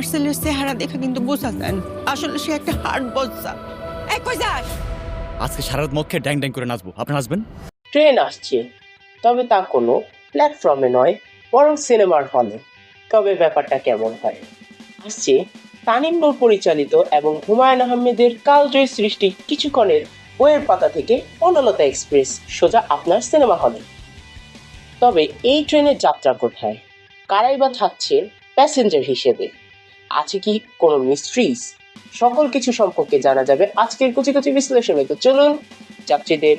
আমার ছেলের চেহারা দেখা কিন্তু বোঝা যায় না। আসলে সে একটা হার্ট বজ্জা। এই কই যাস? আজকে সারা রাত মদ খেয়ে ড্যাং ড্যাং করে নাচবো, আপনি নাচবেন? ট্রেন আসছে, তবে তা কোনো প্ল্যাটফর্মে নয়, বরং সিনেমার হলে। তবে ব্যাপারটা কেমন হয়? আসছে তানিম নূর পরিচালিত এবং হুমায়ুন আহমেদের কালজয়ী সৃষ্টি কিছুক্ষণের বইয়ের পাতা থেকে বনলতা এক্সপ্রেস, সোজা আপনার সিনেমা হলে। তবে এই ট্রেনের যাত্রা কোথায়? কারাই বা থাকছেন প্যাসেঞ্জার হিসেবে? আছে কি কোনো মিস্ট্রিজ? সকল কিছু সম্পর্কে জানা যাবে আজকের কুচি কুচি বিশ্লেষণে। তো চলুন যাত্রীদের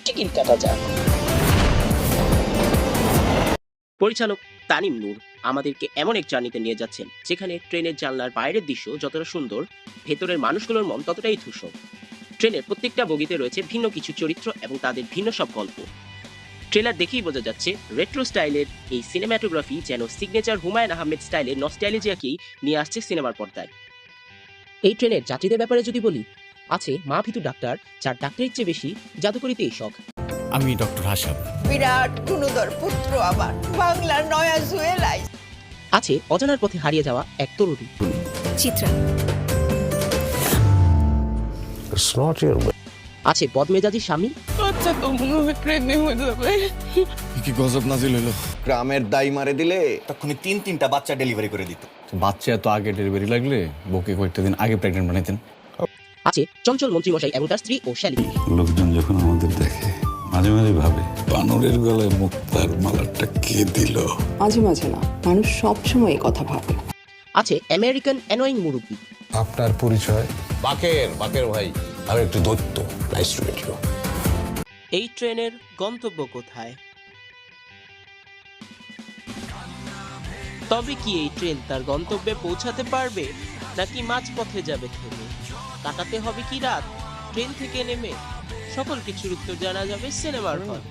টিকিট কাটা যাক। পরিচালক তানিম নূর আমাদেরকে এমন এক জার্নিতে নিয়ে যাচ্ছেন যেখানে ট্রেনের জানলার বাইরের দৃশ্য যতটা সুন্দর, ভেতরের মানুষগুলোর মন ততটাই ধূসর। ট্রেনের প্রত্যেকটা বগিতে রয়েছে ভিন্ন কিছু চরিত্র এবং তাদের ভিন্ন সব গল্প। ট্রেলার দেখেই বোঝা যাচ্ছে রেট্রো স্টাইলের এই সিনেমাটোগ্রাফি যেন সিগনেচার হুমায়ুন আহমেদ স্টাইলের নস্টাইলজিয়াকেই নিয়ে আসছে সিনেমার পর্দায়। এই ট্রেনের যাত্রীদের ব্যাপারে যদি বলি, আছে মা ভীতু ডাক্তার, যার ডাক্তারের চেয়ে বেশি জাদুকরিতেই শখ। আমি ডক্টর হাসান। বিরাট গুণধর পুত্র আমার, বাংলার নয়া জুয়েলাই। আছে অজানার পথে হারিয়ে যাওয়া এক তরুণী Chitra. It's not your way. আছে বদমেজাজি স্বামী, আচ্ছা তো মনে হয় ট্রেনে হয়ে যাবে। কি গজব নাজিল হইলো। গ্রামের দাই মারে দিলে তখনই তিনটা বাচ্চা ডেলিভারি করে দিত। বাচ্চা এত আগে ডেলিভারি লাগলে বউকে কয়েকটা দিন আগে প্রেগনেন্ট বানাইতেন। আছে চঞ্চল মন্ত্রীমশাই এবং তার স্ত্রী ও শ্যালী। লোকজন যখন আমাদের দেখে মাঝে মাঝে ভাবে বানরের গলায় মুক্তার মালাটা কে দিল। মাঝে মাঝে না, মানুষ সবসময় এই কথা ভাবে। আছে আমেরিকান অ্যানোয়িং মুরব্বী। আপনার পরিচয়? বাকের ভাই। আমি একটু দৈত্য। Nice to meet you. এই ট্রেনের গন্তব্য কোথায়? তবে কি এই ট্রেন তার গন্তব্যে পৌঁছাতে পারবে, নাকি মাঝপথে যাবে থেমে? কাটাতে হবে কি রাত ট্রেন থেকে নেমে? সকল কিছুর উত্তর জানা যাবে সিনেমার হল।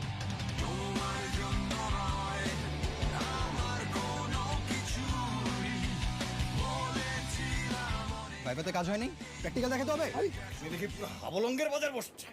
ভাইবাতে কাজ হয়নি, প্র্যাকটিক্যাল দেখাতে হবে। দেখি পুরো হাবলঙ্গের বাজার বসছে।